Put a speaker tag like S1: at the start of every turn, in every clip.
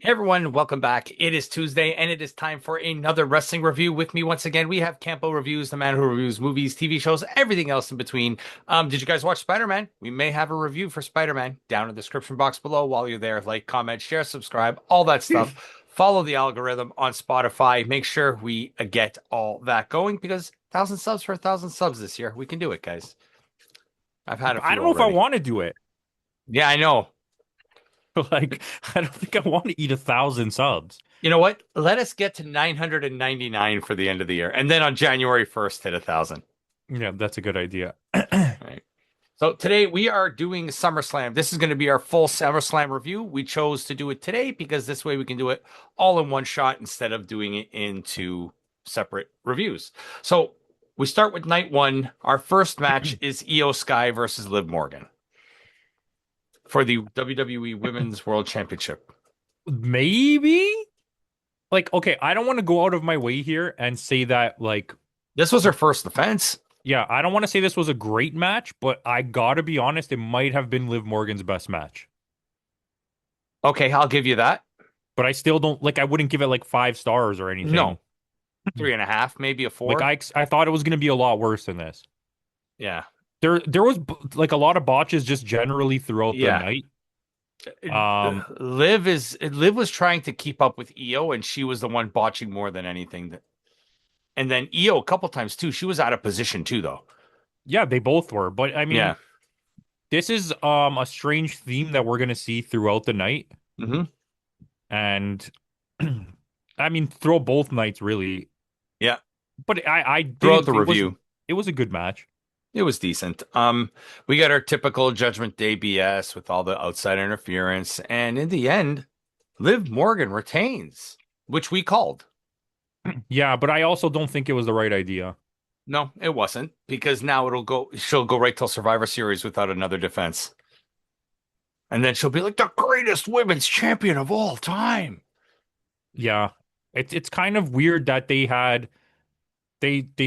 S1: Everyone, welcome back. It is Tuesday, and it is time for another wrestling review. With me once again, we have Campo.Reviews, the man who reviews movies, TV shows, everything else in between. Did you guys watch Spider-Man? We may have a review for Spider-Man down in the description box below. While you're there, like, comment, share, subscribe, all that stuff. Follow the algorithm on Spotify. Make sure we get all that going because 1,000 subs for 1,000 subs this year. We can do it, guys. I've had a
S2: I
S1: few
S2: don't know if I
S1: already.
S2: want to do it.
S1: Yeah, I know.
S2: Like, I don't think I want to eat 1,000 subs.
S1: You know what? Let us get to 999 for the end of the year. And then on January 1st, hit 1,000.
S2: Yeah, that's a good idea.
S1: Right. So today we are doing Summer Slam. This is going to be our full Summer Slam review. We chose to do it today because this way we can do it all in one shot instead of doing it into separate reviews. So we start with night one. Our first match is Io Sky versus Liv Morgan for the WWE Women's World Championship.
S2: Maybe? Like, okay, I don't want to go out of my way here and say that, like,
S1: This was her first defense.
S2: yeah, I don't want to say this was a great match, but I gotta be honest, it might have been Liv Morgan's best match.
S1: Okay, I'll give you that.
S2: But I still don't, like, I wouldn't give it like 5 stars or anything.
S1: No, 3.5, maybe a
S2: Like,
S1: 4.
S2: I thought it was gonna be a lot worse than this.
S1: Yeah.
S2: There was like a lot of botches just generally throughout the
S1: Yeah.
S2: night. Um,
S1: Liv was trying to keep up with Io, and she was the one botching more than anything. And then Io a couple times too. She was out of position too, though.
S2: yeah, they both were, but I
S1: Yeah.
S2: mean, this is a strange theme that we're gonna see throughout the night,
S1: Hmm.
S2: and I mean through both nights really.
S1: Yeah.
S2: But I
S1: Throughout
S2: didn't.
S1: the review,
S2: It was a good match.
S1: it was decent. We got our typical Judgment Day BS with all the outside interference, and in the end, Liv Morgan retains, which we called.
S2: Yeah, but I also don't think it was the right idea.
S1: No, it wasn't because now she'll go right till Survivor Series without another defense. And then she'll be like the greatest women's champion of all time.
S2: Yeah, it's kind of weird that they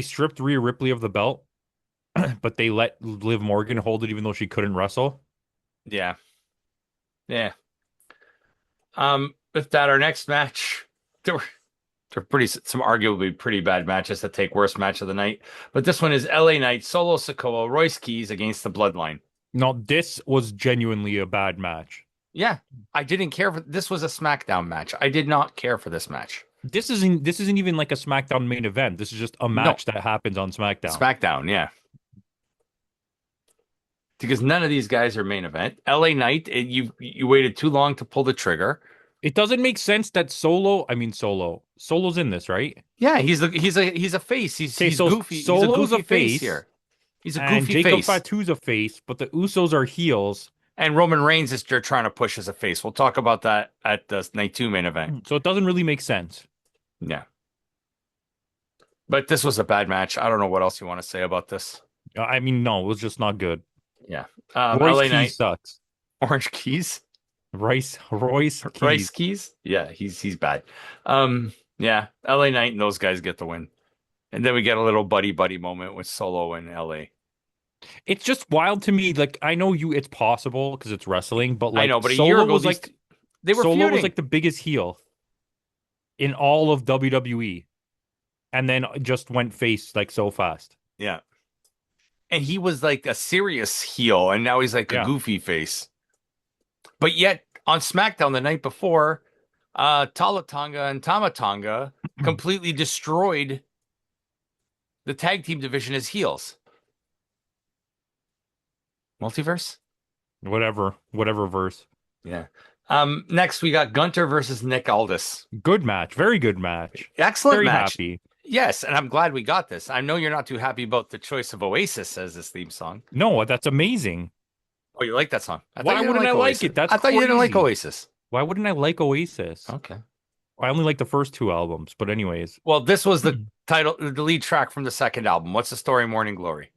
S2: stripped Rhea Ripley of the belt, but they let Liv Morgan hold it even though she couldn't wrestle.
S1: Yeah. Yeah. With that, our next match, there were some arguably pretty bad matches that take worst match of the night. But this one is LA Knight, Solo Sikoa, Royce Keys against the Bloodline.
S2: No, this was genuinely a bad match.
S1: Yeah, I didn't care for this was a SmackDown match. I did not care for this match.
S2: This isn't even like a SmackDown main event. This is just a
S1: No,
S2: match that happens on SmackDown.
S1: SmackDown, yeah. Because none of these guys are main event. LA Knight, you waited too long to pull the trigger.
S2: It doesn't make sense that Solo's in this, right?
S1: Yeah, he's a face.
S2: Okay,
S1: He's
S2: so
S1: goofy. He's a
S2: Solo's a
S1: goofy face
S2: face
S1: here. He's a
S2: and
S1: goofy
S2: Jacob
S1: face.
S2: Fatu's a face, but the Usos are heels.
S1: And Roman Reigns is they're trying to push as a face. We'll talk about that at the night 2 main event.
S2: So it doesn't really make sense.
S1: Yeah. But this was a bad match. I don't know what else you want to say about this.
S2: I mean, no, it was just not good.
S1: Yeah.
S2: Royce
S1: LA
S2: Keys
S1: Knight,
S2: sucks.
S1: Orange Keys,
S2: Royce
S1: Rice
S2: Keys.
S1: Keys. Yeah, he's bad. Yeah, LA Knight and those guys get the win. And then we get a little buddy moment with Solo and LA.
S2: It's just wild to me. Like I know it's possible because it's wrestling, but
S1: I
S2: like
S1: know, but a year
S2: Solo
S1: ago
S2: was like
S1: they were
S2: Solo
S1: feuding.
S2: was like the biggest heel in all of WWE, and then just went face like so fast.
S1: Yeah. And he was like a serious heel, and now he's like a
S2: Yeah.
S1: goofy face. But yet on SmackDown the night before, Talatonga and Tamatonga completely destroyed the tag team division as heels. Multiverse?
S2: Whatever verse.
S1: Yeah. Next we got Gunter versus Nick Aldis.
S2: Good match, very good match.
S1: Excellent
S2: Very
S1: match.
S2: happy.
S1: Yes, and I'm glad we got this. I know you're not too happy about the choice of Oasis as this theme song.
S2: No, that's amazing.
S1: Oh, you like that song?
S2: Why wouldn't I like it? That's
S1: I thought you didn't like
S2: crazy.
S1: Oasis.
S2: Why wouldn't I like Oasis?
S1: Okay.
S2: I only like the first two albums, but anyways,
S1: Well, this was the the lead track from the second album. What's the story, Morning Glory?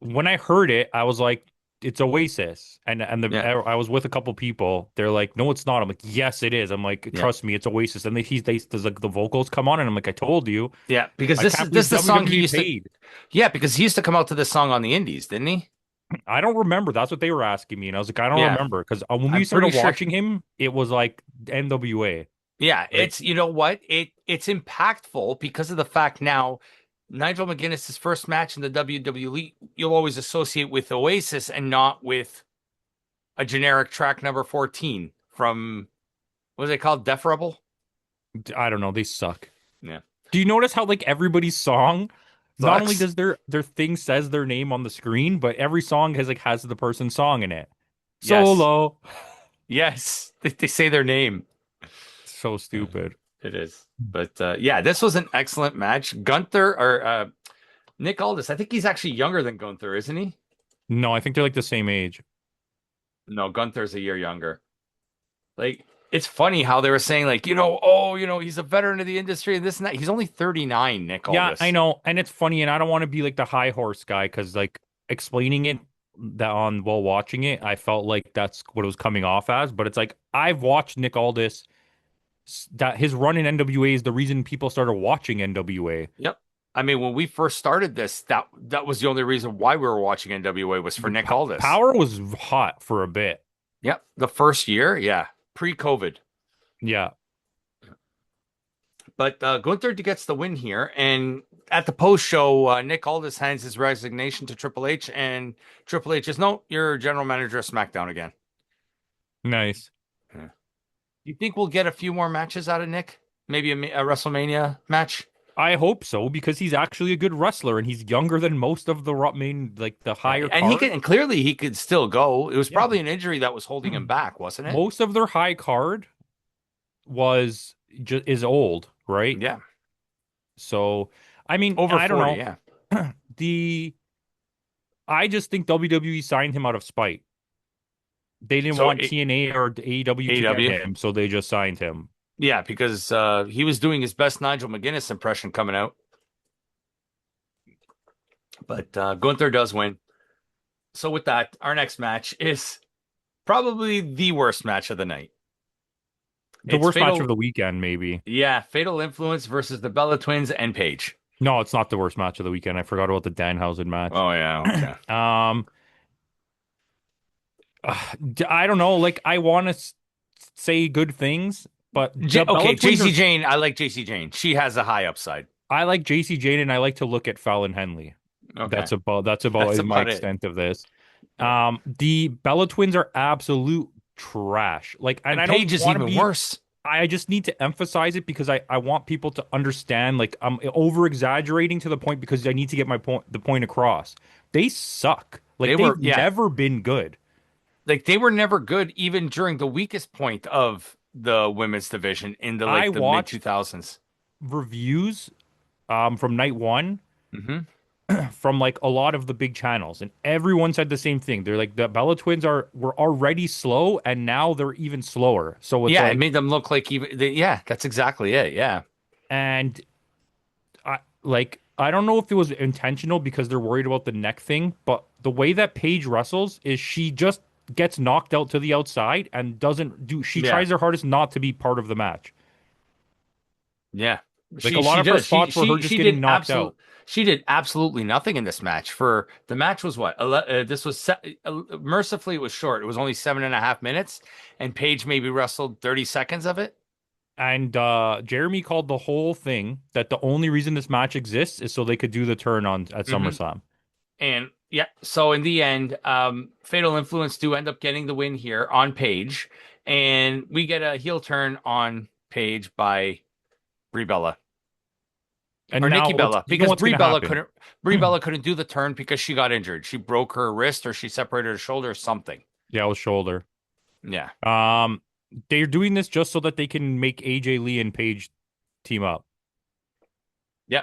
S2: when I heard it, I was like, "It's Oasis," and
S1: Yeah.
S2: I was with a couple people. They're like, "No, it's not." I'm like, "Yes, it is." I'm like,
S1: Yeah.
S2: "Trust me, it's Oasis." And there's like the vocals come on, and I'm like, "I told you."
S1: Yeah, because
S2: I
S1: this
S2: can't
S1: is
S2: believe
S1: the song he
S2: WWE
S1: used to.
S2: paid.
S1: Yeah, because he used to come out to this song on the Indies, didn't he?
S2: I don't remember. That's what they were asking me, and I was like, "I don't
S1: Yeah,
S2: remember," because when we
S1: I'm
S2: started
S1: pretty sure.
S2: watching him, it was like NWA.
S1: Yeah,
S2: right?
S1: it's you know what? It's impactful because of the fact now Nigel McGuinness's first match in the WWE you'll always associate with Oasis and not with a generic track number 14 from what was it called? Def Rebel?
S2: I don't know. They suck.
S1: Yeah.
S2: Do you notice how like everybody's song, not only
S1: Sucks.
S2: does their thing says their name on the screen, but every song has the person's song in it.
S1: Yes.
S2: Solo.
S1: Yes. They say their name.
S2: So
S1: Yeah,
S2: stupid.
S1: it is. But yeah, this was an excellent match. Gunther or Nick Aldis, I think he's actually younger than Gunther, isn't he?
S2: No, I think they're like the same age.
S1: No, Gunther's a year younger. Like, it's funny how they were saying, like, oh, he's a veteran of the industry and this and that. He's only 39, Nick
S2: Yeah, I
S1: Aldis.
S2: know. And it's funny, and I don't want to be like the high horse guy because like explaining it that on while watching it, I felt like that's what it was coming off as. But it's like I've watched Nick Aldis that his run in NWA is the reason people started watching NWA.
S1: Yep. I mean, when we first started this, that was the only reason why we were watching NWA was for Nick Aldis.
S2: Power was hot for a bit.
S1: Yep. The first year, yeah, pre-COVID.
S2: Yeah.
S1: But Gunther gets the win here, and at the post show, Nick Aldis hands his resignation to Triple H, and Triple H is no, you're general manager of SmackDown again.
S2: Nice.
S1: Yeah. You think we'll get a few more matches out of Nick? Maybe a WrestleMania match?
S2: I hope so because he's actually a good wrestler and he's younger than most of the main like the
S1: Yeah,
S2: higher
S1: and he
S2: card.
S1: can, and clearly he could still go. It was
S2: Yeah.
S1: probably an injury that was holding him back, wasn't it?
S2: Most of their high card was just is old, right?
S1: Yeah,
S2: So, I mean,
S1: over
S2: I don't
S1: 40.
S2: know.
S1: Yeah,
S2: The I just think WWE signed him out of spite. They didn't
S1: so
S2: want TNA or AEW to get
S1: AEW.
S2: him, so they just signed him.
S1: Yeah, because he was doing his best Nigel McGuinness impression coming out, but Gunther does win. So with that, our next match is probably the worst match of the night.
S2: The
S1: It's
S2: worst match of
S1: Fatal,
S2: the weekend, maybe.
S1: yeah, Fatal Influence versus the Bella Twins and Paige.
S2: No, it's not the worst match of the weekend. I forgot about the Danhausen match.
S1: Oh yeah, okay.
S2: Um, I don't know. Like, I want to say good things, but the Bella
S1: Okay,
S2: Twins
S1: JC
S2: are.
S1: Jane. I like JC Jane. She has a high upside.
S2: I like JC Jane, and I like to look at Fallon Henley.
S1: Okay,
S2: That's about
S1: that's
S2: my
S1: about it.
S2: extent of this.
S1: Yeah.
S2: The Bella Twins are absolute trash. Like, and
S1: And
S2: I don't
S1: Paige is
S2: want to
S1: even
S2: be.
S1: worse.
S2: I just need to emphasize it because I want people to understand. Like, I'm over exaggerating to the point because I need to get the point across. They suck.
S1: They
S2: Like,
S1: were,
S2: they've
S1: yeah,
S2: never been good.
S1: like they were never good even during the weakest point of the women's division in the
S2: I
S1: like the mid
S2: watched
S1: 2000s.
S2: reviews from night one
S1: Hmm.
S2: from like a lot of the big channels, and everyone said the same thing. They're like the Bella Twins were already slow, and now they're even slower. So it's
S1: Yeah, it
S2: like,
S1: made them look like yeah, that's exactly it. Yeah.
S2: and I don't know if it was intentional because they're worried about the neck thing, but the way that Paige wrestles is she just gets knocked out to the outside and doesn't do. She
S1: Yeah.
S2: tries her hardest not to be part of the match.
S1: Yeah.
S2: Like a
S1: She
S2: lot
S1: she
S2: of her
S1: does.
S2: spots were her just getting knocked out.
S1: She did absolutely nothing in this match. For the match was what? This was mercifully it was short. It was only 7.5 minutes, and Paige maybe wrestled 30 seconds of it.
S2: And Jeremy called the whole thing that the only reason this match exists is so they could do the turn on at
S1: Hmm.
S2: SummerSlam.
S1: And yeah, so in the end, Fatal Influence do end up getting the win here on Paige, and we get a heel turn on Paige by Brie Bella.
S2: And
S1: Or
S2: now
S1: Nikki
S2: what's
S1: Bella,
S2: you know
S1: because
S2: what's gonna happen?
S1: Brie Bella couldn't do the turn because she got injured. She broke her wrist or she separated her shoulder or something.
S2: Yeah, with shoulder.
S1: Yeah.
S2: Um, they're doing this just so that they can make AJ Lee and Paige team up
S1: Yeah.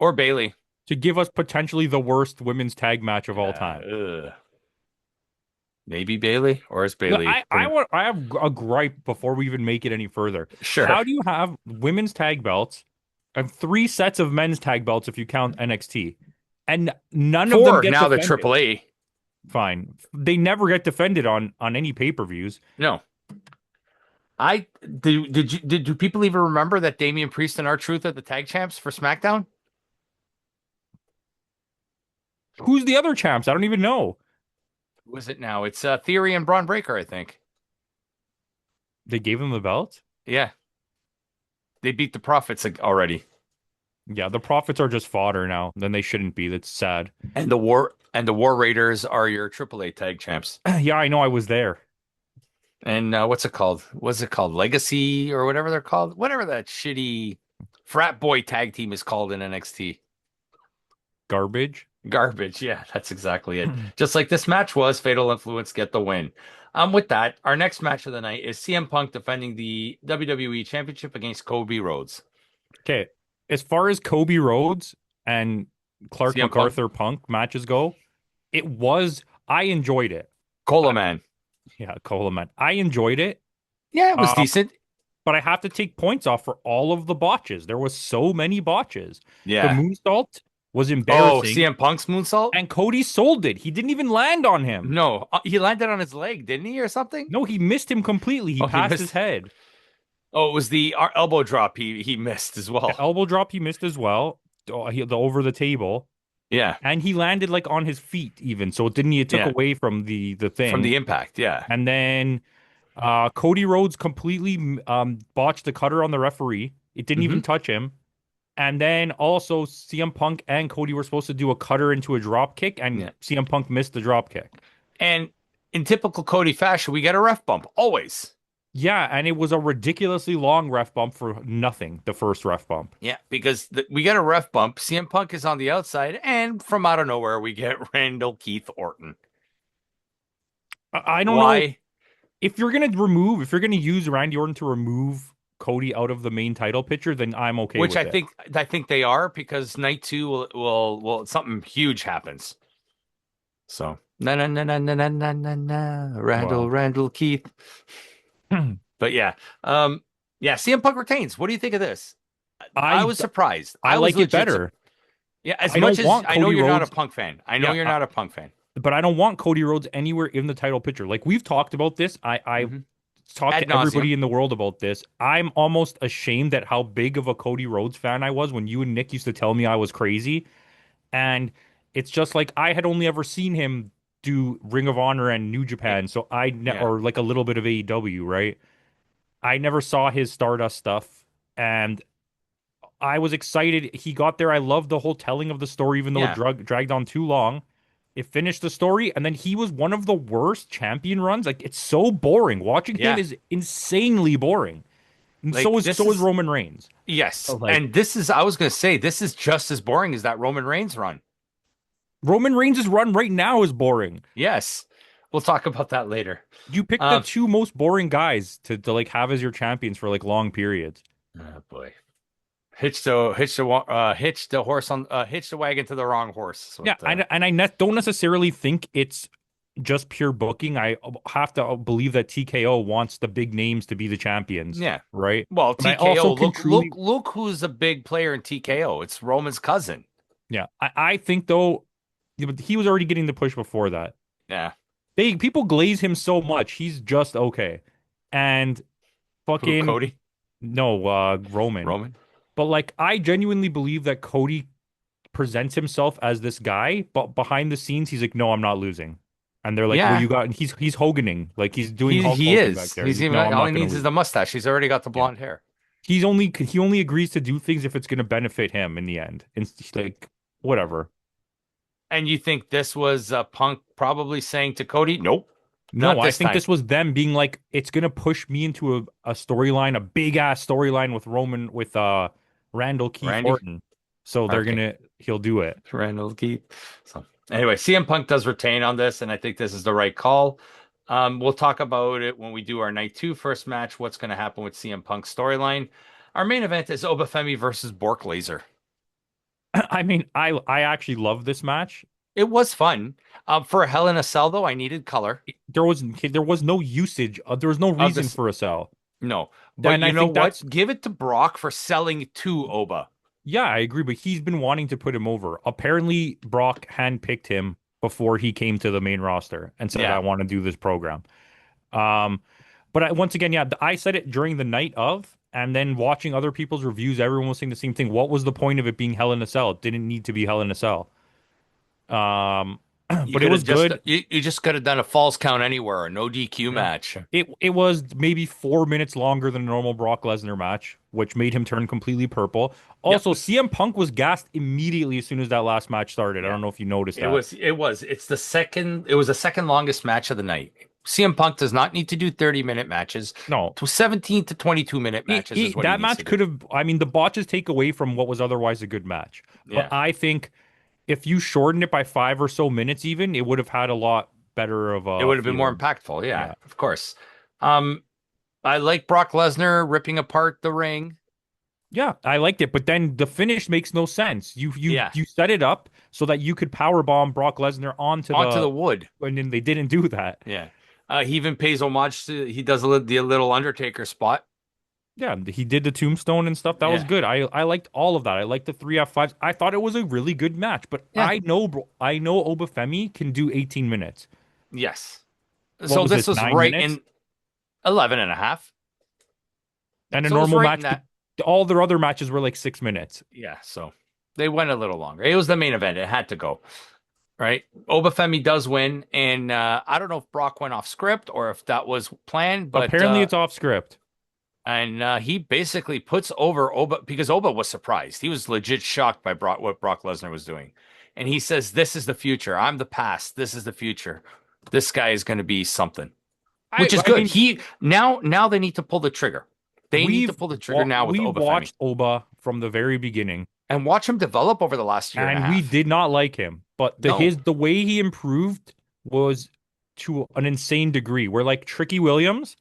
S1: Or Bailey.
S2: to give us potentially the worst women's tag match of all time.
S1: Ugh. Maybe Bailey, or is Bailey pretty
S2: I have a gripe before we even make it any further.
S1: sure?
S2: How do you have women's tag belts and three sets of men's tag belts if you count NXT, and none of them
S1: Four
S2: get
S1: now the
S2: defended?
S1: AAA.
S2: Fine, they never get defended on any pay-per-views.
S1: No. I do people even remember that Damian Priest and R-Truth are the tag champs for SmackDown?
S2: Who's the other champs? I don't even know.
S1: Who is it now? It's Theory and Braun Breaker, I think.
S2: They gave them the belt.
S1: Yeah, they beat the Profits already.
S2: Yeah, the Profits are just fodder now. Then they shouldn't be. That's sad.
S1: And the War Raiders are your AAA tag champs.
S2: Yeah, I know I was there.
S1: And what's it called? What's it called? Legacy or whatever they're called? Whatever that shitty frat boy tag team is called in NXT.
S2: Garbage.
S1: Garbage. Yeah, that's exactly it. Just like this match was, Fatal Influence get the win. With that, our next match of the night is CM Punk defending the WWE Championship against Cody Rhodes.
S2: Okay. As far as Kobe Rhodes and Clark
S1: CM Punk,
S2: MacArthur Punk matches go, I enjoyed it.
S1: Cola
S2: I,
S1: Man.
S2: yeah, Coleman. I enjoyed it.
S1: Yeah, it was
S2: Uh,
S1: decent.
S2: but I have to take points off for all of the botches. There was so many botches. The
S1: Yeah.
S2: moonsault was
S1: Oh,
S2: embarrassing,
S1: CM Punk's moonsault?
S2: and Cody sold it. He didn't even land on him.
S1: No, he landed on his leg, didn't he, or something?
S2: No, he missed him completely. He
S1: Oh, he
S2: passed his
S1: missed.
S2: head.
S1: Oh, it was the elbow drop he missed as
S2: The
S1: well.
S2: elbow drop he missed as well. The over the table.
S1: Yeah,
S2: And he landed like on his feet even. So it took
S1: yeah,
S2: away from the
S1: from
S2: thing.
S1: the impact. Yeah,
S2: And then Cody Rhodes completely botched the cutter on the referee. It didn't
S1: hmm
S2: even touch him. And then also CM Punk and Cody were supposed to do a cutter into a drop kick, and
S1: yeah.
S2: CM Punk missed the drop kick.
S1: And in typical Cody fashion, we get a ref bump always.
S2: Yeah, and it was a ridiculously long ref bump for nothing, the first ref bump.
S1: Yeah, because we get a ref bump. CM Punk is on the outside, and from out of nowhere, we get Randall Keith Orton.
S2: I don't know
S1: Why?
S2: if you're gonna use Randy Orton to remove Cody out of the main title picture, then I'm okay
S1: Which
S2: with
S1: I
S2: it.
S1: think I think they are because night two will something huge happens. So na na na na na na na na na
S2: Well,
S1: Randall Keith. But yeah, yeah, CM Punk retains. What do you think of this? I
S2: I
S1: was surprised.
S2: I
S1: I was
S2: like it
S1: legit
S2: better.
S1: Yeah, as
S2: I
S1: much
S2: don't
S1: as
S2: want
S1: I know
S2: Cody
S1: you're not a
S2: Rhodes.
S1: Punk fan. I know
S2: Yeah,
S1: you're not a Punk fan.
S2: but I don't want Cody Rhodes anywhere in the title picture. Like we've talked about this. I've
S1: hmm
S2: talked
S1: Ad
S2: to everybody
S1: nauseum.
S2: in the world about this. I'm almost ashamed at how big of a Cody Rhodes fan I was when you and Nick used to tell me I was crazy. And it's just like I had only ever seen him do Ring of Honor and New
S1: Eh,
S2: Japan, so
S1: Yeah,
S2: or like a little bit of AEW, right? I never saw his Stardust stuff, and I was excited. He got there. I loved the whole telling of the story, even though it
S1: yeah,
S2: dragged on too long. It finished the story, and then he was one of the worst champion runs. Like it's so boring. Watching him
S1: yeah.
S2: is insanely boring. And
S1: Like this
S2: so is
S1: is
S2: Roman Reigns.
S1: yes,
S2: So, like
S1: and this is. I was gonna say this is just as boring as that Roman Reigns run.
S2: Roman Reigns' run right now is boring.
S1: Yes, we'll talk about that later.
S2: You pick the
S1: Um,
S2: two most boring guys to like have as your champions for like long periods.
S1: oh boy, hitch the horse on hitch the wagon to the wrong horse. Is
S2: Yeah,
S1: what
S2: and don't necessarily think it's just pure booking. I have to believe that TKO wants the big names to be the champions,
S1: yeah.
S2: right?
S1: Well,
S2: But I
S1: TKO.
S2: also can
S1: Look, look,
S2: truly,
S1: look who's a big player in TKO. It's Roman's cousin.
S2: yeah, I think though, yeah, but he was already getting the push before that.
S1: Yeah.
S2: People glaze him so much, he's just okay. And
S1: Who?
S2: fucking
S1: Cody?
S2: no, Roman.
S1: Roman?
S2: But like, I genuinely believe that Cody presents himself as this guy, but behind the scenes, he's like, no, I'm not losing. And they're like, well,
S1: Yeah.
S2: you got, and he's Hoganing, like he's doing
S1: He
S2: Hulk
S1: he
S2: Hogan back
S1: is.
S2: there. He's
S1: He's
S2: like,
S1: even
S2: no, I'm
S1: all
S2: not
S1: he
S2: gonna
S1: needs is
S2: lose.
S1: the mustache. He's already got the
S2: Yeah,
S1: blonde hair.
S2: he only agrees to do things if it's gonna benefit him in the end. And like, whatever.
S1: And you think this was Punk probably saying to Cody, "Nope,
S2: No,
S1: not
S2: I
S1: this
S2: think
S1: time."
S2: this was them being like, it's gonna push me into a storyline, a big ass storyline with Roman with Randall Keith
S1: Randy?
S2: Orton. So
S1: Okay.
S2: he'll do it.
S1: Randall Keith. So anyway, CM Punk does retain on this, and I think this is the right call. We'll talk about it when we do our night two first match. What's going to happen with CM Punk's storyline? Our main event is Obafemi versus Bork Laser.
S2: I mean, I actually love this match.
S1: It was fun. For a Hell in a Cell, though, I needed color.
S2: There was no usage. There was no
S1: Of
S2: reason
S1: this,
S2: for a sell.
S1: no, but
S2: And I
S1: you know
S2: think that's
S1: what? Give it to Brock for selling to Oba.
S2: yeah, I agree. But he's been wanting to put him over. Apparently, Brock handpicked him before he came to the main roster and said, "I
S1: Yeah,
S2: want to do this program." Um, but once again, yeah, I said it during the night of, and then watching other people's reviews, everyone was saying the same thing. What was the point of it being Hell in a Cell? It didn't need to be Hell in a Cell.
S1: You
S2: but it
S1: could
S2: was
S1: have just
S2: good.
S1: you just could have done a falls count anywhere, a no DQ
S2: Yeah.
S1: match.
S2: It was maybe 4 minutes longer than a normal Brock Lesnar match, which made him turn completely purple.
S1: Yep.
S2: Also, CM Punk was gassed immediately as soon as that last match started. I
S1: Yeah.
S2: don't know if you noticed
S1: It
S2: that.
S1: was it's the second it was the second longest match of the night. CM Punk does not need to do 30-minute matches.
S2: No,
S1: To 17 to 22-minute matches is what he
S2: that
S1: needs to
S2: match
S1: do.
S2: could have, I mean, the botches take away from what was otherwise a good match. But
S1: Yeah.
S2: I think if you shorten it by 5 or so minutes, even, it would have had a lot better of
S1: It
S2: a
S1: would have been more
S2: feeling.
S1: impactful. Yeah,
S2: Yeah.
S1: of course. Um, I like Brock Lesnar ripping apart the ring.
S2: Yeah, I liked it, but then the finish makes no sense.
S1: Yeah.
S2: You set it up so that you could power bomb Brock Lesnar onto
S1: Onto
S2: the,
S1: the wood.
S2: and then they didn't do that.
S1: Yeah. He even pays homage to he does the little Undertaker spot.
S2: Yeah, he did the tombstone and stuff. That was
S1: Yeah.
S2: good. I liked all of that. I liked the 3 F5s. I thought it was a really good match, but
S1: Yeah.
S2: I know Obafemi can do 18 minutes.
S1: Yes.
S2: What
S1: So
S2: was
S1: this
S2: this,
S1: was
S2: nine
S1: right
S2: minutes?
S1: in 11 and a half.
S2: And a
S1: So it was
S2: normal
S1: right in
S2: match
S1: that.
S2: all their other matches were like 6 minutes.
S1: Yeah. So they went a little longer. It was the main event. It had to go. Right. Obafemi does win. And I don't know if Brock went off script or if that was planned, but
S2: Apparently it's off script.
S1: he basically puts over Oba because Oba was surprised. He was legit shocked by what Brock Lesnar was doing. And he says, "This is the future. I'm the past. This is the future. This guy is going to be something," which is
S2: I
S1: good.
S2: mean,
S1: Now they need to pull the trigger. They need to pull the trigger now with
S2: we
S1: Obafemi
S2: watched Oba from the very beginning,
S1: and watch him develop over the last year and a
S2: and we
S1: half.
S2: did not like him. But
S1: No.
S2: the way he improved was to an insane degree. Where like Tricky Williams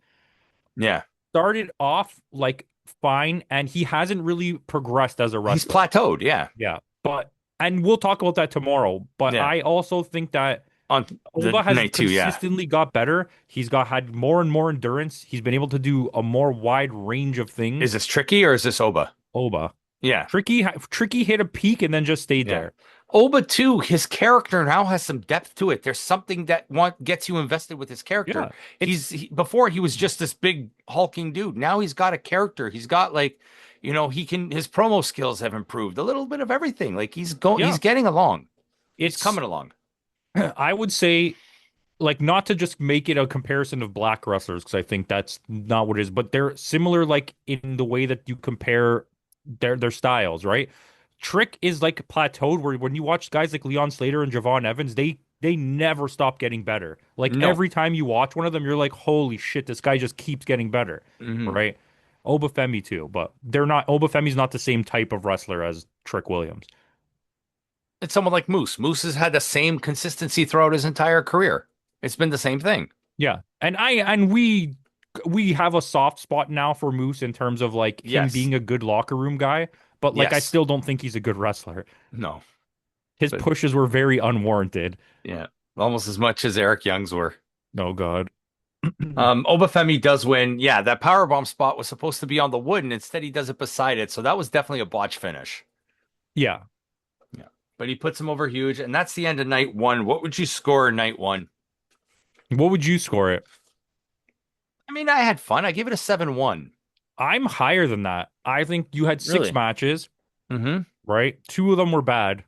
S1: Yeah.
S2: started off like fine, and he hasn't really progressed as a
S1: He's
S2: wrestler.
S1: plateaued. Yeah.
S2: Yeah, but and we'll talk about that tomorrow. But
S1: Yeah.
S2: I also think that
S1: On the
S2: Oba has
S1: night two. Yeah.
S2: consistently got better. He's got had more and more endurance. He's been able to do a more wide range of
S1: Is
S2: things.
S1: this tricky or is this Oba?
S2: Oba.
S1: Yeah.
S2: Tricky hit a peak and then just stayed
S1: Yeah.
S2: there.
S1: Oba too, his character now has some depth to it. There's something that gets you invested with his character.
S2: Yeah. It's
S1: Before he was just this big hulking dude. Now he's got a character. He's got like, he can his promo skills have improved. A little bit of everything. Like he's
S2: yeah.
S1: getting along. He's
S2: It's
S1: coming along.
S2: I would say like not to just make it a comparison of black wrestlers because I think that's not what it is, but they're similar like in the way that you compare their styles, right? Trick is like plateaued where when you watch guys like Leon Slater and Javon Evans, they never stop getting better. Like
S1: No.
S2: every time you watch one of them, you're like, holy shit, this guy just keeps getting better,
S1: Mhm.
S2: right? Obafemi too, but they're not. Obafemi's not the same type of wrestler as Trick Williams.
S1: It's someone like Moose. Moose has had the same consistency throughout his entire career. It's been the same thing.
S2: Yeah, and we have a soft spot now for Moose in terms of like him
S1: Yes.
S2: being a good locker room guy, but like I
S1: Yes.
S2: still don't think he's a good wrestler.
S1: No.
S2: His
S1: But
S2: pushes were very unwarranted.
S1: yeah. Almost as much as Eric Young's were.
S2: Oh God.
S1: Obafemi does win. Yeah, that powerbomb spot was supposed to be on the wood, and instead he does it beside it. So that was definitely a botch finish.
S2: Yeah.
S1: Yeah. But he puts him over huge, and that's the end of night one. What would you score night one?
S2: What would you score it?
S1: I mean, I had fun. I gave it a 7-1.
S2: I'm higher than that. I think you had six
S1: Really?
S2: matches,
S1: Mm-hmm.
S2: right? Two of them were bad.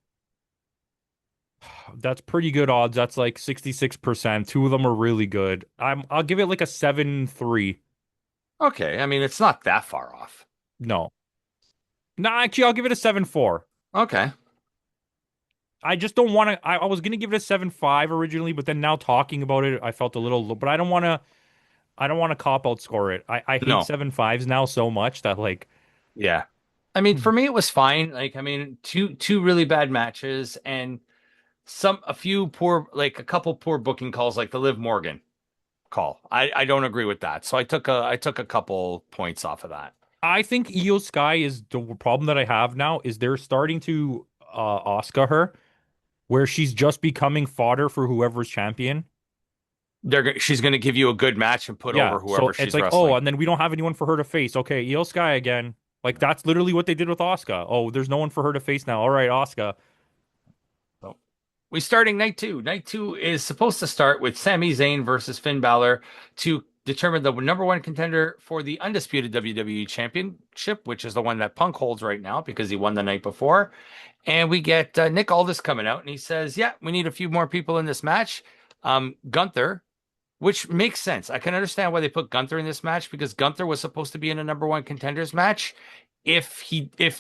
S2: That's pretty good odds. That's like 66%. Two of them were really good. I'll give it like a 7-3.
S1: Okay. I mean, it's not that far off.
S2: No. No, actually I'll give it a 7-4.
S1: Okay.
S2: I just don't want to I was gonna give it a 7-5 originally, but then now talking about it, I felt a little low. But I don't want to cop out score it. I hate
S1: No.
S2: 7-5s now so much that like
S1: Yeah. I mean, for me, it was fine. Like, I mean, two really bad matches and a couple poor booking calls, like the Liv Morgan call. I don't agree with that. So I took a couple points off of that.
S2: I think Io Sky is the problem that I have now is they're starting to Oscar her where she's just becoming fodder for whoever's champion.
S1: She's going to give you a good match and put
S2: Yeah,
S1: over
S2: so
S1: whoever
S2: it's
S1: she's
S2: like, oh,
S1: wrestling.
S2: and then we don't have anyone for her to face. Okay, Io Sky again. Like that's literally what they did with Oscar. Oh, there's no one for her to face now. All right, Oscar.
S1: So we starting night two. Night two is supposed to start with Sami Zayn versus Finn Balor to determine the number one contender for the undisputed WWE Championship, which is the one that Punk holds right now because he won the night before. And we get Nick Aldis coming out, and he says, "Yeah, we need a few more people in this match." Gunther, which makes sense. I can understand why they put Gunther in this match because Gunther was supposed to be in a number one contenders match. If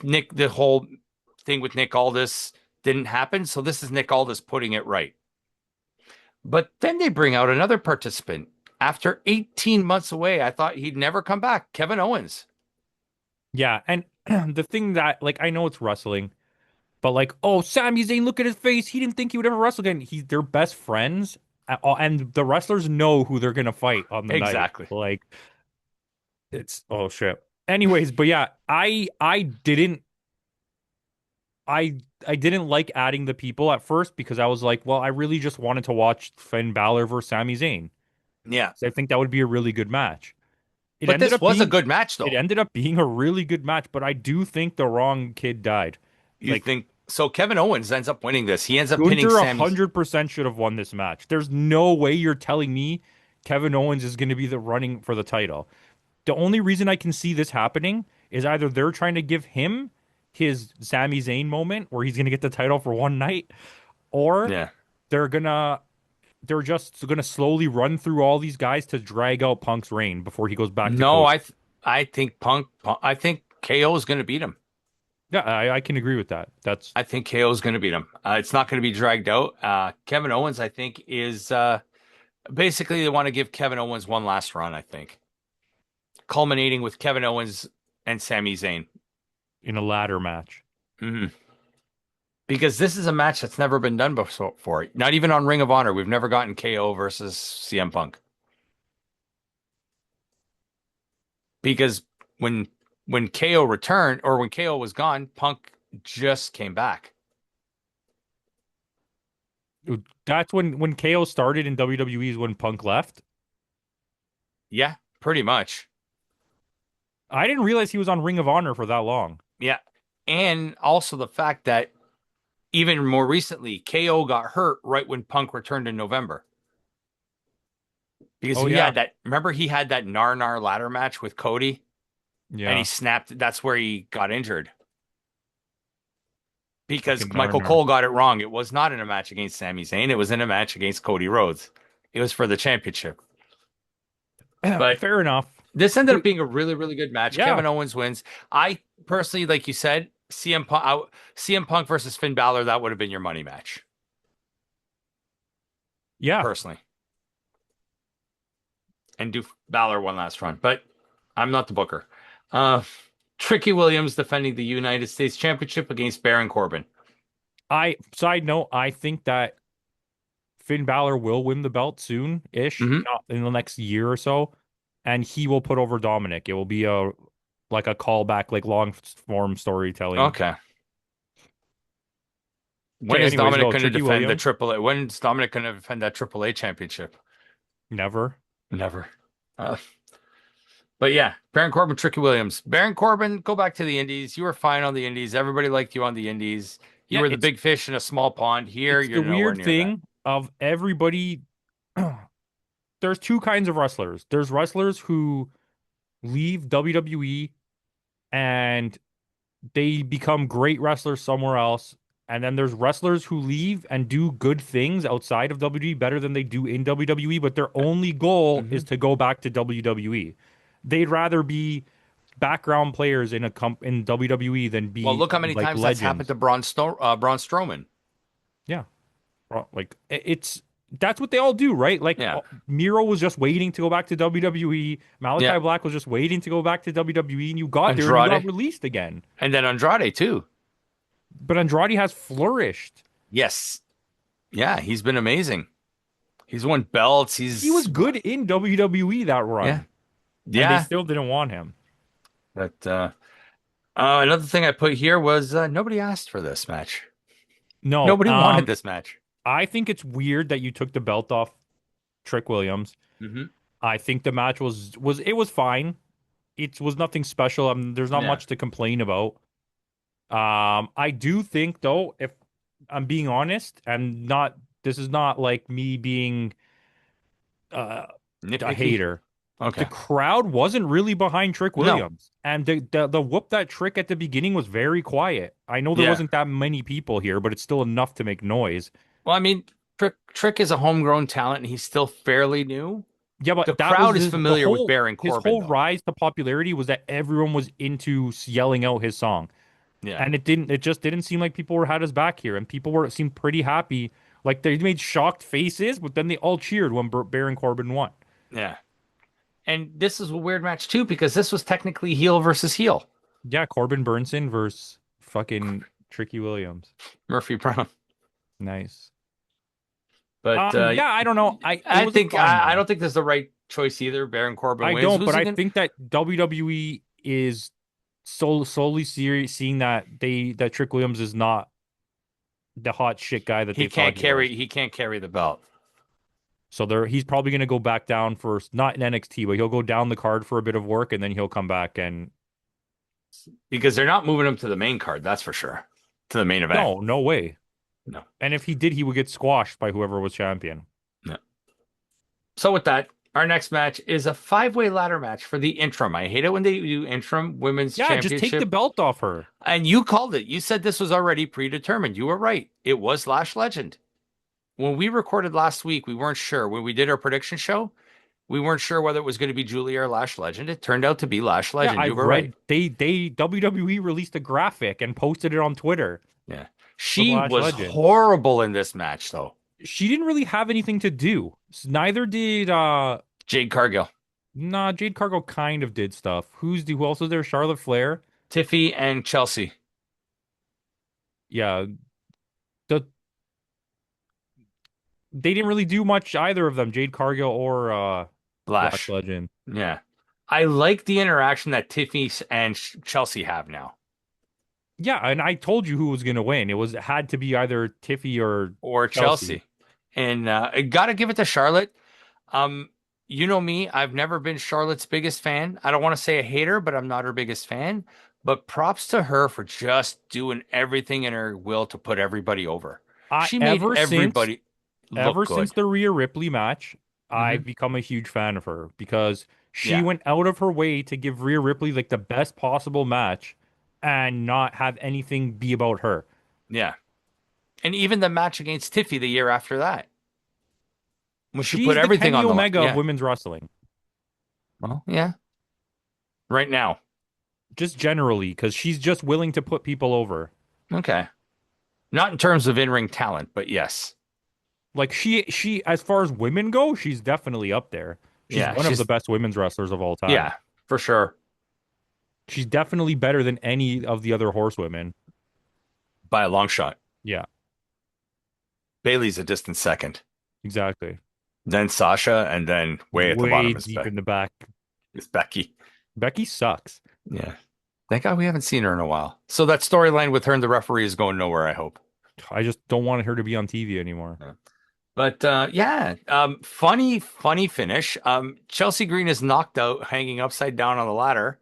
S1: Nick the whole thing with Nick Aldis didn't happen, so this is Nick Aldis putting it right. But then they bring out another participant. After 18 months away, I thought he'd never come back. Kevin Owens.
S2: Yeah, and the thing that like I know it's wrestling, but like, oh, Sami Zayn, look at his face. He didn't think he would ever wrestle again. They're best friends, and the wrestlers know who they're gonna fight on the night.
S1: Exactly.
S2: Like, it's oh shit. Anyways, but yeah, I didn't like adding the people at first because I was like, well, I really just wanted to watch Finn Balor versus Sami Zayn.
S1: Yeah.
S2: So I think that would be a really good match. It
S1: But
S2: ended
S1: this
S2: up
S1: was a
S2: being
S1: good match,
S2: it
S1: though.
S2: ended up being a really good match, but I do think the wrong kid died.
S1: You
S2: Like
S1: think so? Kevin Owens ends up winning this. He ends up pinning
S2: Gunther
S1: Sami.
S2: 100% should have won this match. There's no way you're telling me Kevin Owens is going to be the running for the title. The only reason I can see this happening is either they're trying to give him his Sami Zayn moment where he's going to get the title for one night, or
S1: Yeah.
S2: they're gonna they're just gonna slowly run through all these guys to drag out Punk's reign before he goes back to
S1: No,
S2: Cody.
S1: I think I think KO is going to beat him.
S2: Yeah, I can agree with that. That's
S1: I think KO is going to beat him. It's not going to be dragged out. Kevin Owens, I think, is basically they want to give Kevin Owens one last run. I think, culminating with Kevin Owens and Sami Zayn.
S2: in a ladder match.
S1: Mhm. Because this is a match that's never been done before. Not even on Ring of Honor. We've never gotten KO versus CM Punk. Because when when KO returned or when KO was gone, Punk just came back.
S2: That's when KO started in WWE is when Punk left.
S1: Yeah, pretty much.
S2: I didn't realize he was on Ring of Honor for that long.
S1: Yeah. And also the fact that even more recently, KO got hurt right when Punk returned in November. Because
S2: Oh
S1: he
S2: yeah.
S1: had that, remember he had that Nar ladder match with Cody and he
S2: Yeah.
S1: snapped. That's where he got injured because
S2: Fucking
S1: Michael
S2: Narnar.
S1: Cole got it wrong. It was not in a match against Sami Zayn. It was in a match against Cody Rhodes. It was for the championship. But
S2: Fair enough.
S1: this ended
S2: But
S1: up being a really, really good match.
S2: yeah.
S1: Kevin Owens wins. I personally, like you said, CM Punk versus Finn Balor, that would have been your money match,
S2: Yeah.
S1: personally. And do Balor one last run. But I'm not the booker. Uh, Tricky Williams defending the United States Championship against Baron Corbin.
S2: Side note, I think that Finn Balor will win the belt soon-ish,
S1: Hmm.
S2: not in the next year or so, and he will put over Dominic. It will be a like a callback, like long form storytelling.
S1: Okay. When
S2: Okay,
S1: is
S2: anyways,
S1: Dominic
S2: go
S1: going to
S2: Tricky
S1: defend the
S2: Williams.
S1: Triple A? When is Dominic going to defend that Triple A championship?
S2: Never.
S1: Never. Uh, but yeah, Baron Corbin, Tricky Williams. Baron Corbin, go back to the Indies. You were fine on the Indies. Everybody liked you on the Indies. You
S2: Yeah,
S1: were the big fish in a small pond. Here,
S2: it's
S1: you're
S2: the
S1: nowhere
S2: weird
S1: near that.
S2: thing of everybody. There's two kinds of wrestlers. There's wrestlers who leave WWE and they become great wrestlers somewhere else. And then there's wrestlers who leave and do good things outside of WWE better than they do in WWE, but their only goal is
S1: Hmm.
S2: to go back to WWE. They'd rather be background players in WWE than
S1: Well,
S2: be
S1: look how many
S2: like
S1: times that's happened
S2: legends.
S1: to Braun Strowman.
S2: Yeah. Like it's that's what they all do, right? Like
S1: Yeah.
S2: Miro was just waiting to go back to WWE.
S1: Yeah.
S2: Malachi Black was just waiting to go back to WWE, and you got there and you got
S1: Andrade.
S2: released again.
S1: And then Andrade, too.
S2: But Andrade has flourished.
S1: Yes. Yeah, he's been amazing. He's won belts.
S2: He was good in WWE that
S1: yeah.
S2: run, and they
S1: Yeah.
S2: still didn't want him.
S1: But another thing I put here was nobody asked for this match.
S2: No,
S1: Nobody wanted this match.
S2: I think it's weird that you took the belt off Trick Williams.
S1: Hmm.
S2: I think the match was it was fine. It was nothing special. There's not
S1: Yeah.
S2: much to complain about. I do think though, if I'm being honest, and not this is not like me being uh, a
S1: Nitpicky.
S2: hater. The
S1: Okay.
S2: crowd wasn't really behind Trick
S1: No.
S2: Williams, and the whoop that trick at the beginning was very quiet. I know there
S1: Yeah.
S2: wasn't that many people here, but it's still enough to make noise.
S1: Well, I mean, Trick is a homegrown talent and he's still fairly new.
S2: Yeah,
S1: The
S2: but that was
S1: crowd is
S2: the
S1: familiar with
S2: whole
S1: Baron
S2: his
S1: Corbin,
S2: whole
S1: though.
S2: rise to popularity was that everyone was into yelling out his song.
S1: Yeah.
S2: And it just didn't seem like people had his back here, and people were seemed pretty happy. Like they made shocked faces, but then they all cheered when Baron Corbin won.
S1: Yeah. And this is a weird match, too, because this was technically heel versus heel.
S2: Yeah, Corbin Burnson versus fucking Tricky Williams.
S1: Murphy Brown.
S2: Nice.
S1: But
S2: Yeah, I don't know. It
S1: I
S2: was a
S1: think
S2: fine
S1: I
S2: match.
S1: don't think this is the right choice either. Baron Corbin
S2: I
S1: wins.
S2: don't,
S1: Who's
S2: but
S1: he
S2: I
S1: going?
S2: think that WWE is solely seeing that that Trick Williams is not the hot shit guy that they thought he was.
S1: He can't carry the belt
S2: So he's probably going to go back down first, not in NXT, but he'll go down the card for a bit of work, and then he'll come back. And
S1: because they're not moving him to the main card. That's for sure. To the main event.
S2: no way.
S1: No.
S2: And if he did, he would get squashed by whoever was champion.
S1: No. So with that, our next match is a five-way ladder match for the interim. I hate it when they do interim women's
S2: Yeah, just take the
S1: championship.
S2: belt off her.
S1: And you called it. You said this was already predetermined. You were right. It was Lash Legend. When we recorded last week, we weren't sure. When we did our prediction show, we weren't sure whether it was going to be Julia or Lash Legend. It turned out to be Lash
S2: Yeah,
S1: Legend.
S2: I
S1: You were right.
S2: read they WWE released a graphic and posted it on Twitter
S1: Yeah.
S2: for
S1: She
S2: Lash
S1: was
S2: Legend.
S1: horrible in this match, though.
S2: She didn't really have anything to do. Neither did
S1: Jade Cargill,
S2: nah, Jade Cargill kind of did stuff. Who else was there? Charlotte Flair.
S1: Tiffy, and Chelsea.
S2: Yeah. The they didn't really do much either of them, Jade Cargill or Lash
S1: Lash.
S2: Legend.
S1: Yeah. I like the interaction that Tiffy and Chelsea have now.
S2: Yeah, and I told you who was gonna win. It had to be either Tiffy or
S1: Or
S2: Chelsea.
S1: Chelsea. And I gotta give it to Charlotte. Um, you know me, I've never been Charlotte's biggest fan. I don't want to say a hater, but I'm not her biggest fan. But props to her for just doing everything in her will to put everybody over.
S2: I
S1: She made everybody look
S2: ever since
S1: good.
S2: the Rhea Ripley match,
S1: Hmm.
S2: I've become a huge fan of her because she
S1: Yeah,
S2: went out of her way to give Rhea Ripley like the best possible match and not have anything be about her.
S1: yeah. And even the match against Tiffy the year after that, when she put
S2: She's the
S1: everything
S2: Kenny
S1: on the line.
S2: Omega of
S1: Yeah.
S2: women's wrestling,
S1: Well, yeah. Right now.
S2: just generally, because she's just willing to put people over.
S1: Okay. Not in terms of in-ring talent, but yes.
S2: Like as far as women go, she's definitely up there. She's
S1: Yeah,
S2: one of the best women's wrestlers of all time.
S1: yeah, for sure.
S2: She's definitely better than any of the other horsewomen.
S1: By a long shot.
S2: Yeah,
S1: Bailey's a distant second.
S2: exactly.
S1: Then Sasha, and then way at the
S2: Way
S1: bottom is,
S2: deep in the back.
S1: is Becky.
S2: Becky sucks.
S1: Yeah. Thank God we haven't seen her in a while. So that storyline with her and the referee is going nowhere, I hope.
S2: I just don't want her to be on TV anymore.
S1: Yeah. But yeah, funny finish. Chelsea Green is knocked out, hanging upside down on the ladder.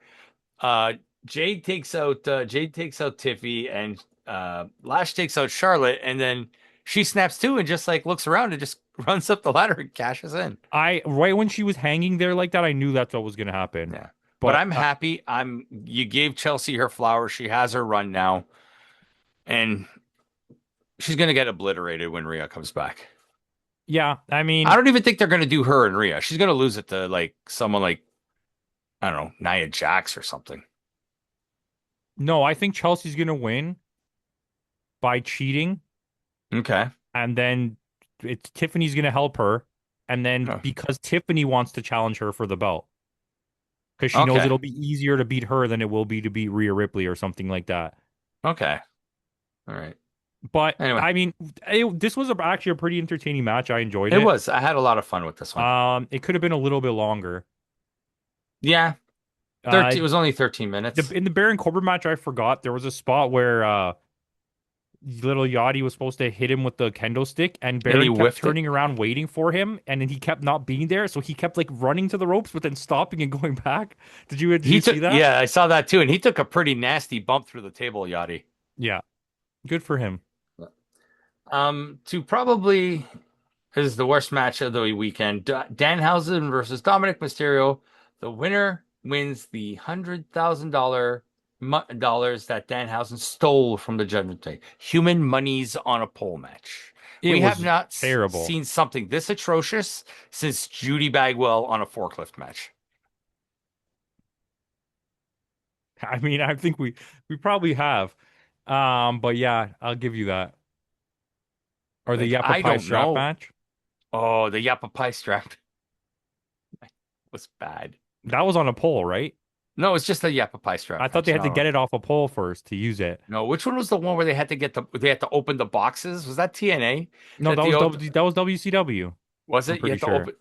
S1: Uh, Jade takes out Tiffy, and Lash takes out Charlotte, and then she snaps too and just like looks around and just runs up the ladder and cashes in.
S2: Right when she was hanging there like that, I knew that's what was going to happen.
S1: Yeah. But
S2: But
S1: I'm happy. You gave Chelsea her flowers. She has her run now. And she's gonna get obliterated when Rhea comes back.
S2: yeah, I mean,
S1: I don't even think they're gonna do her and Rhea. She's gonna lose it to like someone like, I don't know, Nia Jax or something.
S2: no, I think Chelsea's going to win by cheating,
S1: Okay.
S2: and then Tiffany's going to help her, and then
S1: Oh,
S2: because Tiffany wants to challenge her for the belt, because she knows
S1: okay.
S2: it'll be easier to beat her than it will be to beat Rhea Ripley or something like that.
S1: Okay. All right.
S2: But
S1: Anyway,
S2: I mean, this was actually a pretty entertaining match. I enjoyed
S1: it
S2: it.
S1: was. I had a lot of fun with this one.
S2: It could have been a little bit longer.
S1: Yeah.
S2: Uh,
S1: 13, it was only 13 minutes.
S2: in the Baron Corbin match, I forgot there was a spot where little Yachty was supposed to hit him with the kendo stick, and
S1: And he
S2: Baron kept
S1: whiffed it.
S2: turning around waiting for him, and then he kept not being there, so he kept like running to the ropes, but then stopping and going back. Did you see that?
S1: Yeah, I saw that too. And he took a pretty nasty bump through the table, Yachty.
S2: Yeah. Good for him.
S1: To probably This is the worst match of the weekend. Danhausen versus Dominic Mysterio. The winner wins the $100,000 that Danhausen stole from the Judgment Day. Human monies on a pole match.
S2: It
S1: We have
S2: was
S1: not
S2: terrible.
S1: seen something this atrocious since Judy Bagwell on a forklift match.
S2: I mean, I think we probably have. But yeah, I'll give you that. Or the
S1: Like,
S2: Yappa
S1: I
S2: Pie
S1: don't
S2: strap
S1: know.
S2: match.
S1: Oh, the Yappa Pie strap was bad.
S2: That was on a pole, right?
S1: No, it's just a Yappa Pie
S2: I
S1: strap
S2: thought they
S1: match.
S2: had to
S1: No,
S2: get it off a pole first to use it.
S1: no. Which one was the one where they had to open the boxes? Was that TNA?
S2: No,
S1: That
S2: that
S1: the
S2: was that was WCW.
S1: was
S2: I'm
S1: it? You
S2: pretty
S1: had to
S2: sure.
S1: open.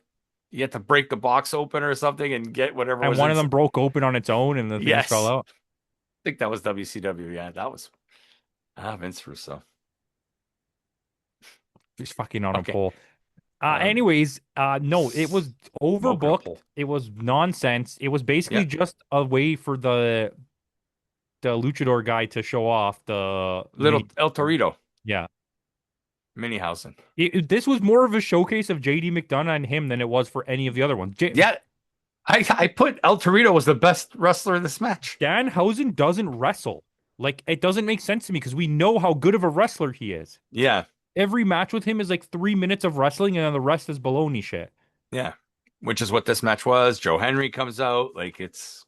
S1: You had to break the box open or something and get whatever
S2: And
S1: was
S2: one of
S1: inside.
S2: them broke open on its own and the things fell
S1: Yes,
S2: out.
S1: I think that was WCW. Yeah, that was Vince Russo.
S2: Just fucking on a
S1: Okay,
S2: pole.
S1: um,
S2: No, it was
S1: smoking a
S2: overbooked.
S1: pole.
S2: It was nonsense. It was basically
S1: Yeah,
S2: just a way for the luchador guy to show off the
S1: little
S2: mini.
S1: El Torito,
S2: Yeah.
S1: Minihausen.
S2: This was more of a showcase of JD McDonough and him than it was for any of the other ones.
S1: Yeah, I put El Torito was the best wrestler in this match.
S2: Danhausen doesn't wrestle. Like, it doesn't make sense to me because we know how good of a wrestler he is.
S1: Yeah,
S2: Every match with him is like 3 minutes of wrestling, and then the rest is baloney shit.
S1: yeah, which is what this match was. Joe Henry comes out like it's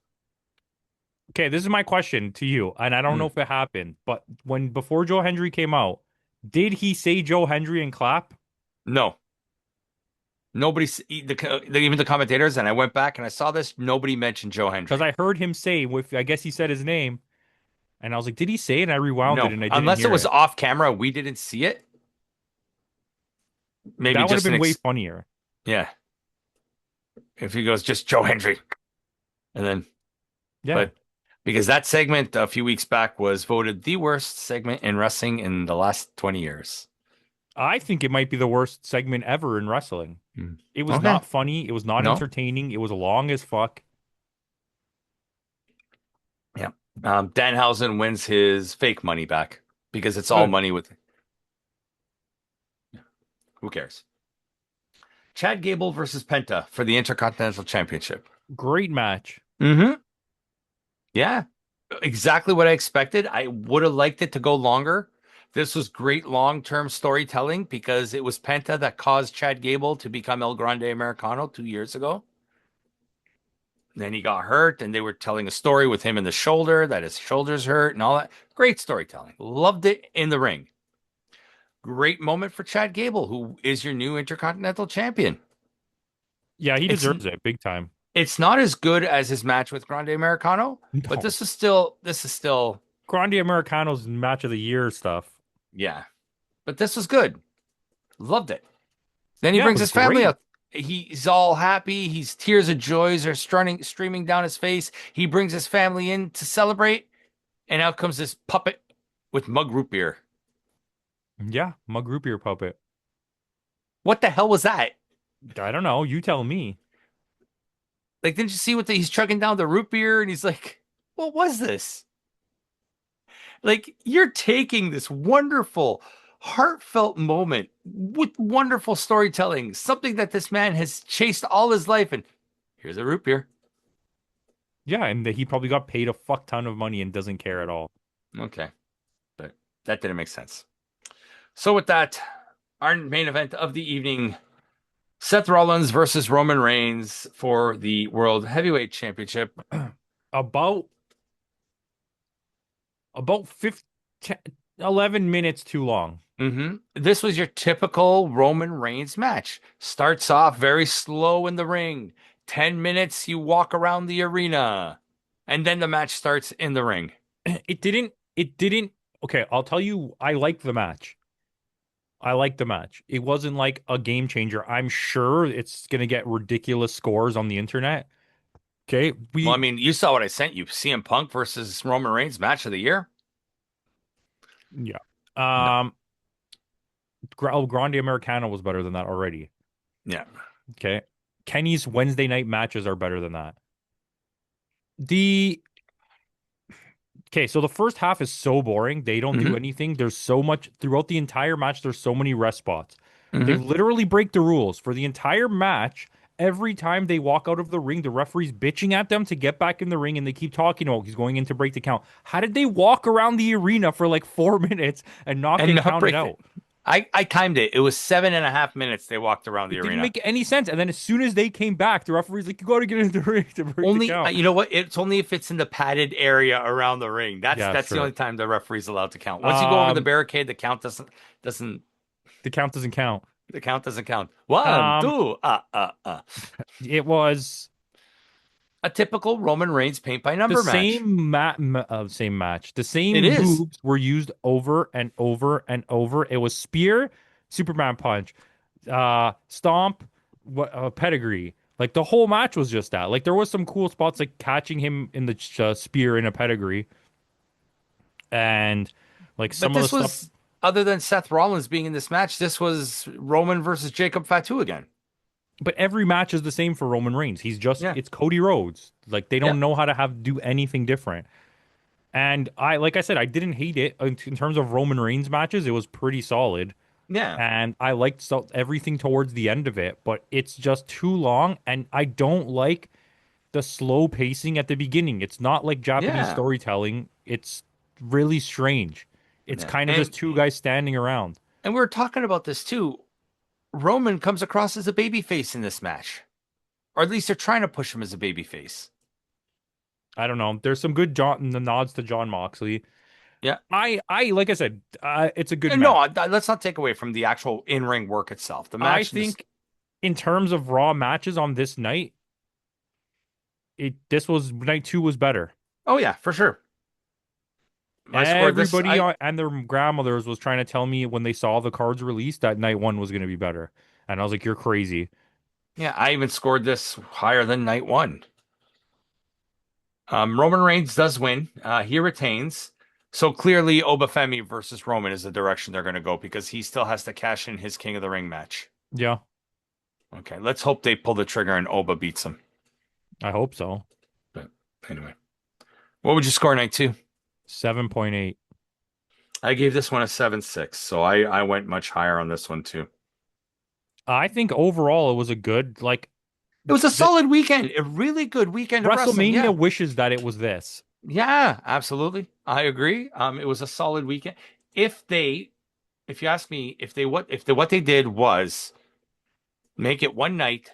S2: Okay, this is my question to you, and I don't know
S1: mm,
S2: if it happened, but before Joe Hendry came out, did he say Joe Hendry and clap?
S1: no. Nobody, even the commentators, and I went back and I saw this. Nobody mentioned Joe
S2: Because
S1: Hendry.
S2: I heard him say, with I guess he said his name, and I was like, did he say it? And I rewound it,
S1: No,
S2: and I didn't
S1: unless it
S2: hear
S1: was
S2: it.
S1: off camera, we didn't see it. Maybe
S2: That would have
S1: just an
S2: been way funnier.
S1: yeah. If he goes just Joe Hendry, and then
S2: Yeah,
S1: but because that segment a few weeks back was voted the worst segment in wrestling in the last 20 years.
S2: I think it might be the worst segment ever in wrestling.
S1: Hmm.
S2: It was
S1: Okay,
S2: not funny. It was not
S1: no,
S2: entertaining. It was long as fuck.
S1: yeah. Danhausen wins his fake money back because it's all
S2: Good.
S1: money with who cares? Chad Gable versus Penta for the Intercontinental Championship.
S2: Great match.
S1: Mm-hmm. Yeah, exactly what I expected. I would have liked it to go longer. This was great long-term storytelling because it was Penta that caused Chad Gable to become El Grande Americano 2 years ago. Then he got hurt, and they were telling a story with him in the shoulder that his shoulder's hurt and all that. Great storytelling. Loved it in the ring. Great moment for Chad Gable, who is your new Intercontinental Champion.
S2: Yeah, he
S1: It's
S2: deserves it big time.
S1: it's not as good as his match with Grande Americano, but
S2: No.
S1: this is still
S2: Grande Americano's match of the year stuff.
S1: yeah. But this was good. Loved it. Then he
S2: Yeah, it
S1: brings
S2: was
S1: his family
S2: great.
S1: up. He's all happy. He's tears of joys are streaming down his face. He brings his family in to celebrate, and out comes this puppet with mug root beer.
S2: Yeah, mug root beer puppet.
S1: What the hell was that?
S2: I don't know. You tell me.
S1: Like, didn't you see he's chugging down the root beer, and he's like, "What was this?" Like, you're taking this wonderful, heartfelt moment with wonderful storytelling, something that this man has chased all his life, and here's a root beer.
S2: Yeah, and he probably got paid a fuck ton of money and doesn't care at all.
S1: Okay, but that didn't make sense. So with that, our main event of the evening, Seth Rollins versus Roman Reigns for the World Heavyweight Championship.
S2: About about 15, 11 minutes too long.
S1: This was your typical Roman Reigns match. Starts off very slow in the ring. 10 minutes, you walk around the arena. And then the match starts in the ring.
S2: It didn't okay, I'll tell you I liked the match. I liked the match. It wasn't like a game changer. I'm sure it's gonna get ridiculous scores on the internet. Okay.
S1: Well, I mean, you saw what I sent you. CM Punk versus Roman Reigns match of the year?
S2: Yeah.
S1: No.
S2: Um Grande Americano was better than that already.
S1: Yeah.
S2: Okay. Kenny's Wednesday night matches are better than that. The Okay, so the first half is so boring. They don't do
S1: hmm
S2: anything. There's so much throughout the entire match. There's so many rest spots. They
S1: Hmm.
S2: literally break the rules for the entire match. Every time they walk out of the ring, the referee's bitching at them to get back in the ring, and they keep talking. Oh, he's going in to break the count. How did they walk around the arena for like 4 minutes and not
S1: And
S2: get
S1: not
S2: counted
S1: break it.
S2: out?
S1: I timed it. It was 7.5 minutes they walked around the
S2: It didn't
S1: arena.
S2: make any sense. And then as soon as they came back, the referee's like, "You got to get in the ring to break the
S1: Only,
S2: count."
S1: you know what? It's only if it's in the padded area around the ring. That's
S2: Yeah,
S1: that's the only
S2: sure.
S1: time the referee's allowed to count. Once you go over the
S2: Um,
S1: barricade, the count doesn't
S2: the count doesn't count.
S1: the count doesn't count. One,
S2: Um,
S1: two,
S2: it was
S1: a typical Roman Reigns paint by
S2: the
S1: number match.
S2: same match. The
S1: It
S2: same
S1: is.
S2: moves were used over and over and over. It was spear, Superman punch, stomp, pedigree. Like the whole match was just that. Like there was some cool spots like catching him in the spear in a pedigree, and like
S1: But
S2: some of the
S1: this
S2: stuff.
S1: was, other than Seth Rollins being in this match, this was Roman versus Jacob Fatu again.
S2: But every match is the same for Roman Reigns.
S1: Yeah.
S2: It's Cody Rhodes. Like they
S1: Yeah.
S2: don't know how to do anything different. And like I said, I didn't hate it in terms of Roman Reigns matches. It was pretty solid.
S1: Yeah.
S2: And I liked everything towards the end of it, but it's just too long. And I don't like the slow pacing at the beginning. It's not like Japanese
S1: Yeah.
S2: storytelling. It's really strange. It's
S1: Yeah.
S2: kind of just two guys standing around.
S1: And we were talking about this too. Roman comes across as a babyface in this match, or at least they're trying to push him as a babyface.
S2: I don't know. There's some good nods to John Moxley.
S1: Yeah.
S2: Like I said, it's a good
S1: And no,
S2: match.
S1: let's not take away from the actual in-ring work itself. The
S2: I
S1: match, this,
S2: think in terms of Raw matches on this night, this was night two was better.
S1: oh yeah, for sure. I scored this.
S2: Everybody and their grandmothers was trying to tell me when they saw the cards released that night one was going to be better, and I was like, "You're crazy."
S1: Yeah, I even scored this higher than night one. Roman Reigns does win. He retains. So clearly, Obafemi versus Roman is the direction they're going to go because he still has to cash in his King of the Ring match.
S2: Yeah,
S1: Okay, let's hope they pull the trigger and Oba beats him.
S2: I hope so.
S1: But anyway, what would you score night two?
S2: 7.8.
S1: I gave this one a 7.6, so I went much higher on this one too.
S2: I think overall it was a good like
S1: It was a
S2: the
S1: solid weekend, a really good weekend of wrestling. Yeah,
S2: WrestleMania wishes that it was this.
S1: yeah, absolutely. I agree. It was a solid weekend. If they, if you ask me, what they did was make it one night,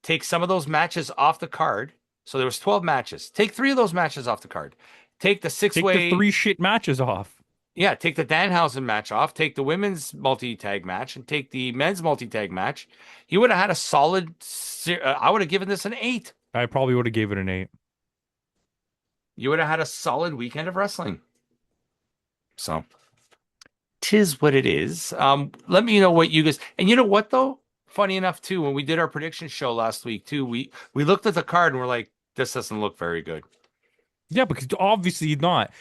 S1: take some of those matches off the card. So there was 12 matches. Take three of those matches off the card. Take the six
S2: Take the
S1: way,
S2: three shit matches off.
S1: yeah, take the Danhausen match off, take the women's multi-tag match, and take the men's multi-tag match. He would have had a solid, I would have given this an 8.
S2: I probably would have gave it an 8.
S1: You would have had a solid weekend of wrestling. So, tis what it is. Let me know what you guys, and you know what though? Funny enough too, when we did our prediction show last week too, we looked at the card and we're like, this doesn't look very good.
S2: Yeah, because obviously not.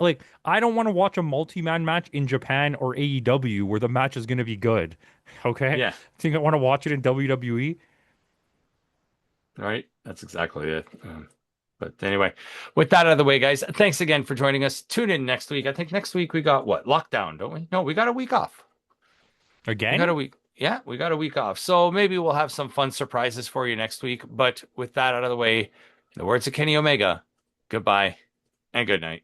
S2: Like, I don't want to watch a multi-man match in Japan or AEW where the match is going to be good. Okay?
S1: Yeah,
S2: Think I want to watch it in WWE?
S1: right. That's exactly it. But anyway, with that out of the way, guys, thanks again for joining us. Tune in next week. I think next week we got what? Lockdown, don't we? No, we got a week off. We got a
S2: Again?
S1: week. Yeah, we got a week off. So maybe we'll have some fun surprises for you next week. But with that out of the way, in the words of Kenny Omega, goodbye and good night.